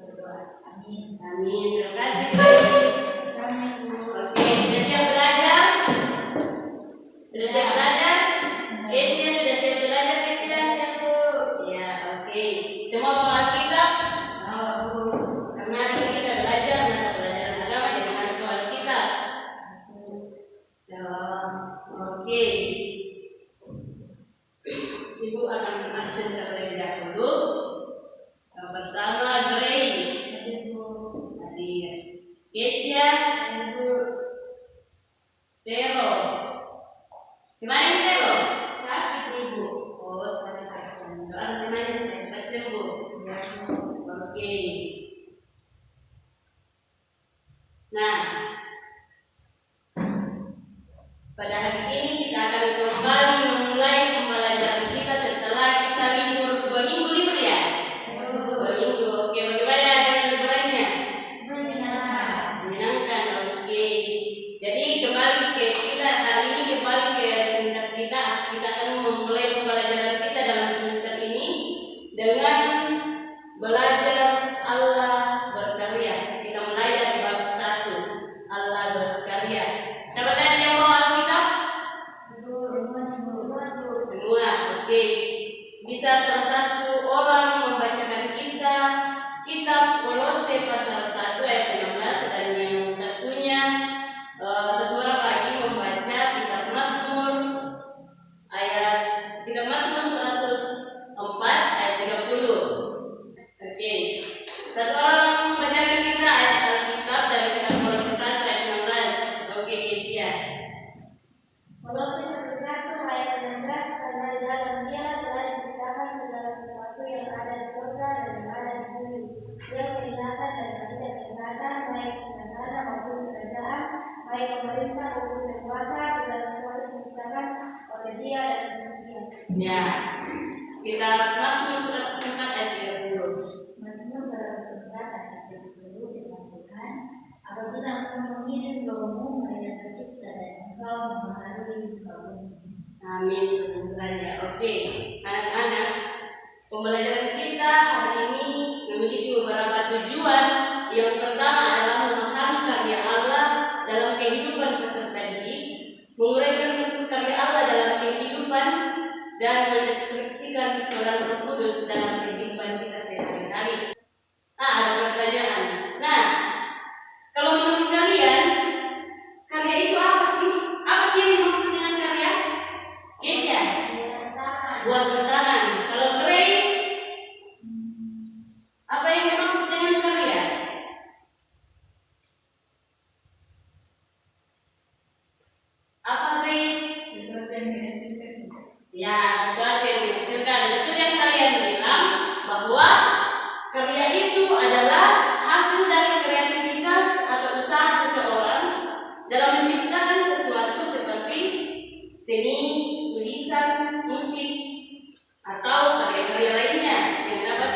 berdoa. Amin. Amin. Terima kasih, guys. Oke, sudah siap belajar? Sudah siap belajar? Kesia sudah siap belajar? Kesia siap, Bu? Ya, oke. Semua bawa Alkitab? Bu. Karena hari ini kita belajar mata pelajaran agama dengan harus bawa Alkitab. Oke. Ibu akan absen terlebih dahulu. Yang pertama Grace. Hadir. Kesia. Vero. Gimana ini Vero? Sakit Ibu. Oh, sakit. Doakan temannya supaya cepat sembuh. Oke. Nah, pada hari ini kita akan kembali memulai pembelajaran kita setelah kita libur 2 minggu libur ya? 2 minggu. Oke, bagaimana dengan liburannya? Menyenangkan. Oke. Jadi kembali ke kita hari ini kembali ke rutinitas kita. Kita akan memulai pembelajaran kita dalam semester ini dengan belajar Allah berkarya. Kita mulai dari bab 1, Allah berkarya. Siapa tadi yang bawa Alkitab? Semua. Oke. Bisa salah satu orang membacakan kita kitab Kolose pasal 1 ayat 19 dan yang satunya satu orang lagi membaca kitab Mazmur 104 ayat 30. Oke. Satu orang membacakan kita ayat Alkitab dari kitab Kolose 1 ayat 16. Oke, Kesia. Kolose pasal 1 ayat 16, karena di dalam Dia telah diciptakan segala sesuatu yang ada di surga dan yang ada di bumi. Dia kelihatan dan tidak kelihatan, baik singgasana maupun kerajaan, baik pemerintah maupun berkuasa, segala sesuatu diciptakan oleh Dia dan untuk Dia. Ya. Kita Mazmur 104 ayat 30. Mazmur 104 ayat 30 dikatakan, apabila engkau mengirim rohmu, mereka tercipta dan engkau mempengaruhi kaum. Amin. Ya. Oke. Anak-anak, pembelajaran kita hari ini memiliki beberapa tujuan. Yang pertama adalah memahami karya Allah dalam kehidupan peserta didik, menguraikan bentuk karya Allah dalam kehidupan, dan mendeskripsikan peran Roh Kudus dalam kehidupan kita sehari-hari. Ada pertanyaan. Nah, kalau menurut kalian, karya itu apa sih? Apa sih yang dimaksud dengan karya? Kesia? Buat bertangan. Kalau Grace, apa yang dimaksud dengan karya? Apa Grace? Sesuatu yang dihasilkan. Ya, sesuatu yang dihasilkan. Betul yang kalian bilang bahwa karya itu adalah hasil dari kreativitas atau usaha seseorang dalam menciptakan sesuatu seperti seni, tulisan, musik, atau karya-karya lainnya yang dapat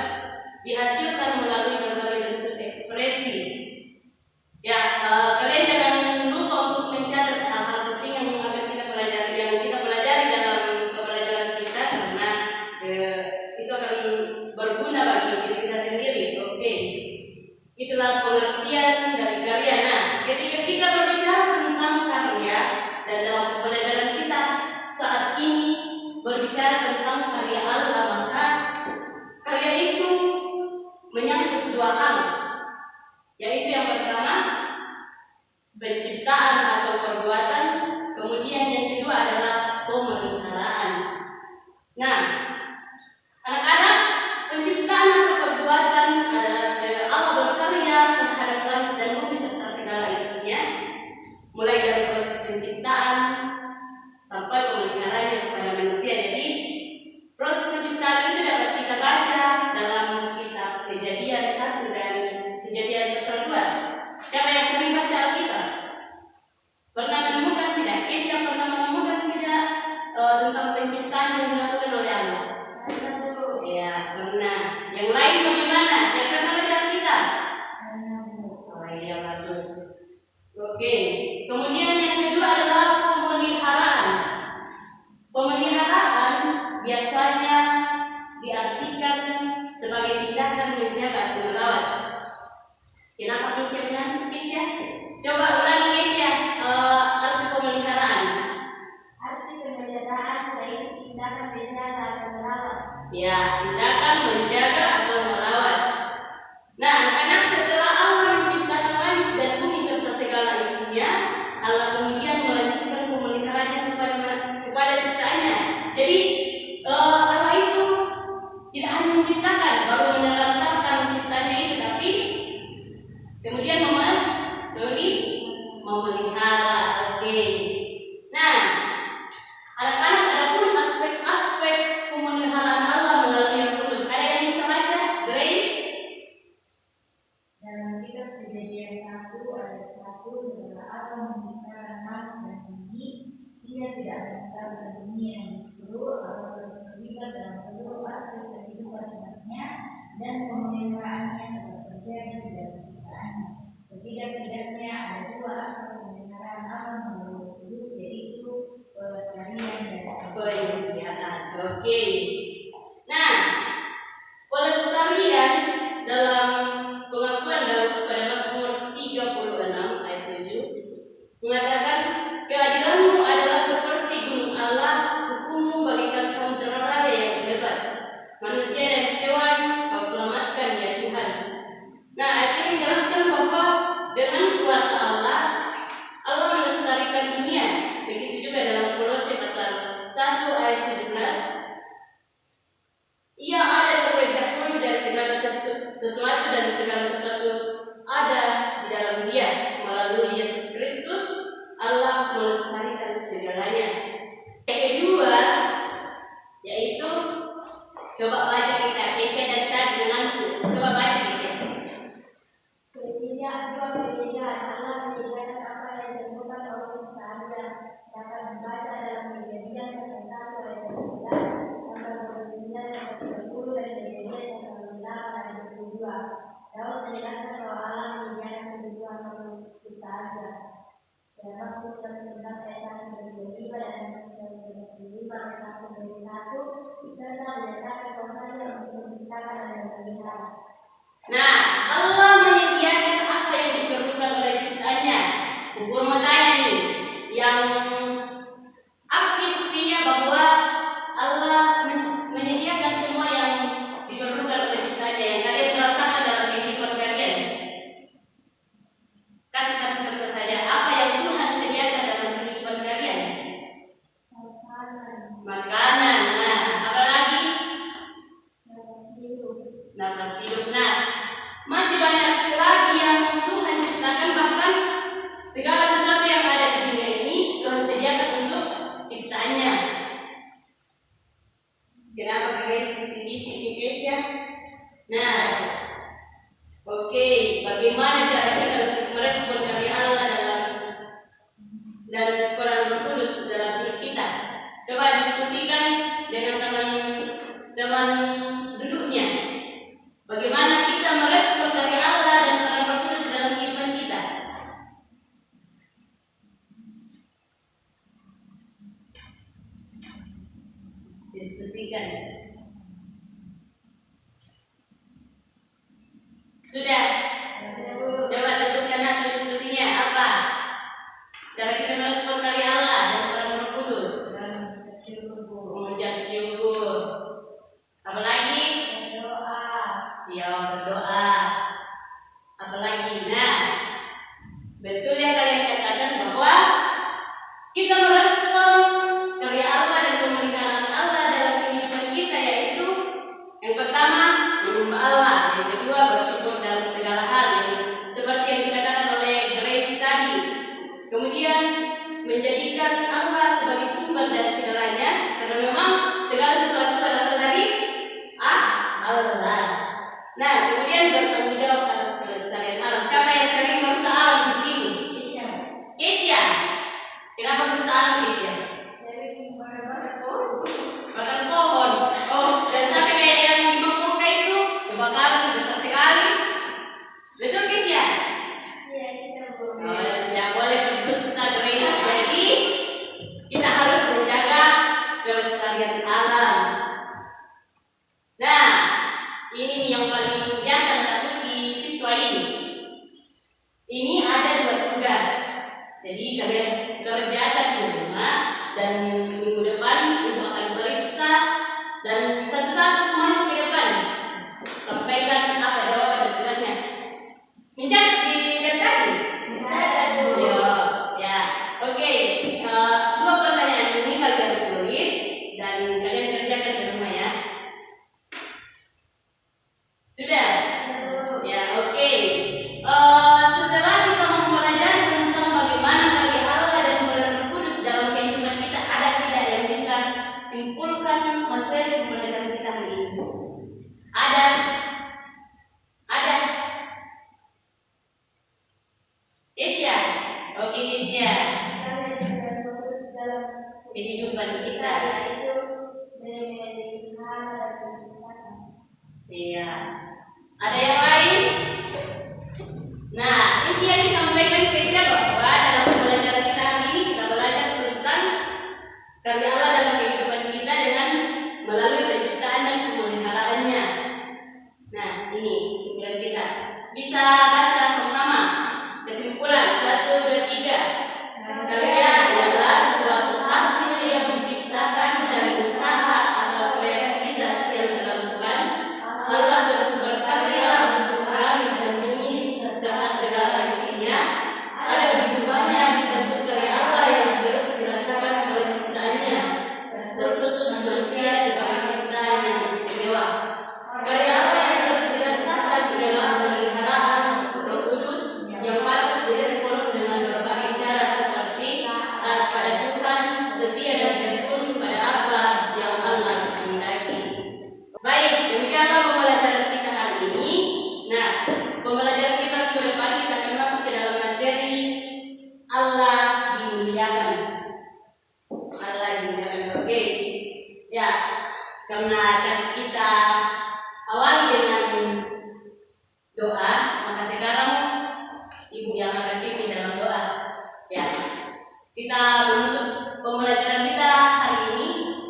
dihasilkan melalui berbagai bentuk ekspresi. Ya, kalian jangan lupa untuk mencatat hal-hal penting yang akan kita pelajari dalam pembelajaran kita. Ya, tindakan menjaga atau merawat. Nah, anak-anak, setelah Allah menciptakan langit dan bumi serta segala isinya, Allah kemudian melanjutkan pemeliharaannya kepada ciptaannya. Jadi Allah itu tidak hanya menciptakan, baru menelantarkan ciptaannya itu, tapi kemudian memelihara. Oke. Nah, anak-anak, ada pun aspek-aspek pemeliharaan Allah melalui Yang Kudus. Ada yang bisa baca? Grace? Dalam kitab Kejadian 1 ayat 1, setelah Allah menciptakan langit dan bumi, Ia tidak meninggalkan bumi yang justru Allah terus terlibat dalam seluruh aspek kehidupan umatnya dan pemeliharaannya tetap terjadi di dalam ciptaannya. Setidak-tidaknya ada dua aspek pemeliharaan Allah melalui Kudus, yaitu pelestarian dan Penjagaan. Oke. Nah, pelestarian dalam pengakuan Daud pada Mazmur 36 ayat 7 mengatakan, keadilanmu adalah seperti gunung Allah, hukummu bagaikan samudera raya yang hebat. Manusia dan hewan kau selamatkan ya Tuhan. Nah, akhirnya menjelaskan bahwa dengan kuasa Allah melestarikan dunia. Begitu juga dalam Kolose pasal 1 ayat 17. Ia ada terlebih dahulu dari segala sesuatu dan segala sesuatu ada di dalam Dia. Melalui Yesus Kristus Allah melestarikan segalanya. Yang kedua yaitu, coba baca Kisah dari tadi mengantuk. Coba baca Kisah. Ketiga, Allah menyediakan apa yang ditemukan oleh ciptaannya dapat dibaca dalam Kejadian pasal 1 ayat 13, pasal 29 ayat 30 dan Kejadian pasal 8 ayat 22. Daud menegaskan bahwa Allah menyediakan kebutuhan makhluk ciptaannya. Dalam Mazmur 119 ayat 1 dan 25 dan Mazmur 195 ayat 1 dan 1 serta menyatakan kuasanya untuk menciptakan dan memelihara. Nah, Allah menyediakan apa yang diperlukan oleh ciptaannya. Ukur matanya nih, yang aksi buktinya bahwa Allah menyediakan semua yang diperlukan oleh ciptaannya, yang kalian merasakan dalam kehidupan kalian. Kasih satu contoh saja, apa yang Tuhan sediakan dalam kehidupan kalian? Makanan. Nah, apa lagi? Nafas hidup. Nah, masih banyak lagi yang Tuhan ciptakan, bahkan segala sesuatu yang ada di dunia ini Tuhan sediakan untuk ciptaannya. Kenapa guys bisik-bisik di Kesia? Nah, oke, bagaimana cara kita untuk merespon karya Allah dan peran Roh Kudus dalam hidup kita? Coba diskusikan dengan teman-teman duduknya. Bagaimana kita merespon karya Allah dan peran Roh Kudus dalam kehidupan kita? Diskusikan. Sudah? Coba sebutkan hasil diskusinya apa? Cara kita merespon karya Allah dan peran Roh Kudus. Mengucap syukur. Apa lagi? Ya, berdoa. Apalagi, nah, betul yang kalian katakan bahwa kita merespon karya Allah dan pemeliharaan Allah dalam kehidupan kita, yaitu yang pertama menyembah Allah, yang kedua bersyukur dalam segala hal, yang seperti yang dikatakan oleh Grace tadi. Kemudian menjadikan Allah sebagai sumber dari segalanya, karena memang segala sesuatu berasal dari Allah. Nah, kemudian bertanggung jawab atas kelestarian alam. Siapa yang sering merusak alam di sini? Kesia. Kenapa merusak alam, Kesia? Sering Makan pohon. Oh, dan sampai kayak yang di Mangkok itu kebakaran besar sekali. Betul, Kesia? Iya, kita boleh. Oh, tidak boleh berdusta, Grace. Jadi kita harus menjaga kelestarian alam. Nah, ini yang paling biasa ditakuti siswa ini. Ini ada 2 tugas. Jadi kalian kerjakan di rumah. kehidupan kita. yaitu memelihara dan menciptakan. Iya. Ada yang lain? Nah, inti yang disampaikan Keisha bahwa dalam pembelajaran kita hari ini kita belajar tentang karya Allah dalam kehidupan kita dengan melalui penciptaan dan pemeliharaannya. Nah, ini kesimpulan kita. Bisa baca sama-sama. Kesimpulan 1, 2, 3. Karya adalah suatu hasil yang diciptakan dari usaha atau kreativitas yang dilakukan. Allah terus berkarya untuk langit dan bumi serta segala isinya. Ada begitu banyak bentuk karya Allah yang terus dirasakan oleh ciptaannya, terkhusus manusia sebagai ciptaan yang istimewa. Karya Allah yang terus dirasakan ialah pemeliharaan Roh Kudus yang patut direspon dengan berbagai cara seperti taat pada Tuhan, setia dan tekun pada apa yang Allah kehendaki. Baik, demikianlah pembelajaran kita hari ini. Nah, pembelajaran kita ke depan kita akan masuk ke dalam materi Allah dimuliakan. Allah dimuliakan, oke? Ya, karena akan kita awali dengan doa, maka sekarang Ibu yang akan pimpin dalam doa. Ya, kita menutup pembelajaran kita hari ini.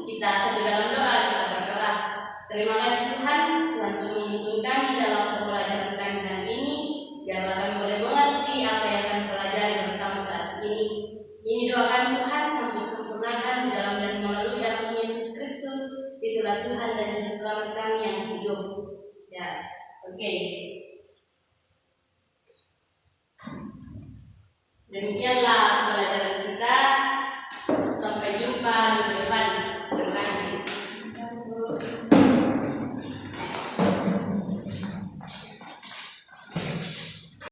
Kita sedang dalam doa, kita berdoa. Terima kasih Tuhan, Tuhan telah menuntun kami dalam pembelajaran kami hari ini. Biarlah kami boleh mengerti apa yang kami pelajari bersama saat ini. Ini doakan Tuhan sampai sempurnakan dalam dan melalui dalam Yesus Kristus. Itulah Tuhan dan Juru Selamat kami yang hidup. Ya, oke. Demikianlah pembelajaran